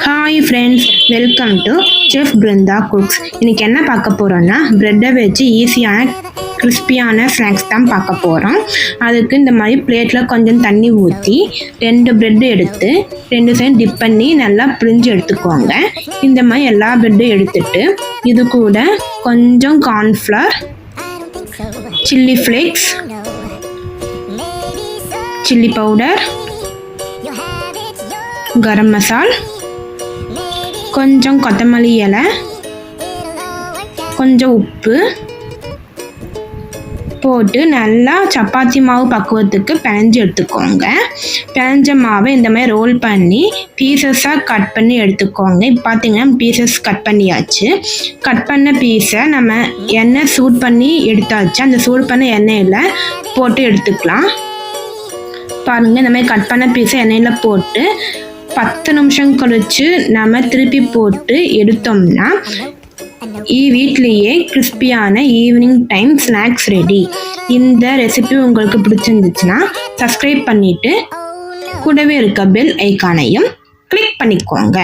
Hi friends, welcome to chef Brinda cooks. இன்றைக்கி என்ன பார்க்க போகிறோன்னா, ப்ரெட்டை வச்சு ஈஸியான கிறிஸ்பியான ஸ்நாக்ஸ் தான் பார்க்க போகிறோம். அதுக்கு இந்த மாதிரி பிளேட்டில் கொஞ்சம் தண்ணி ஊற்றி 2 ப்ரெட்டு எடுத்து 2 சைடு டிப் பண்ணி நல்லா பிழிஞ்சு எடுத்துக்கோங்க. இந்த மாதிரி எல்லா ப்ரெட்டும் எடுத்துட்டு இது கூட கொஞ்சம் cornflour, chilli flakes, chilli powder, garam masala, கொஞ்சம் கொத்தமல்லி இலை, கொஞ்சம் உப்பு போட்டு நல்லா சப்பாத்தி மாவு பக்குவத்துக்கு பிணைஞ்சு எடுத்துக்கோங்க. பிணைஞ்ச மாவை இந்த மாதிரி ரோல் பண்ணி பீசஸாக கட் பண்ணி எடுத்துக்கோங்க. இப்போ பார்த்தீங்கன்னா பீசஸ் கட் பண்ணியாச்சு. கட் பண்ண பீஸை நம்ம எண்ணெய் சூட் பண்ணி எடுத்தாச்சு. அந்த சூட் பண்ண எண்ணெயில் போட்டு எடுத்துக்கலாம். பாருங்கள், இந்த மாதிரி கட் பண்ண பீஸை எண்ணெயில் போட்டு 10 நிமிஷம் கழித்து நம்ம திருப்பி போட்டு எடுத்தோம்னா வீட்லேயே கிறிஸ்பியான ஈவினிங் டைம் ஸ்நாக்ஸ் ரெடி. இந்த ரெசிபி உங்களுக்கு பிடிச்சிருந்துச்சுன்னா சப்ஸ்கிரைப் பண்ணிவிட்டு கூடவே இருக்க பெல் ஐக்கானையும் கிளிக் பண்ணிக்கோங்க.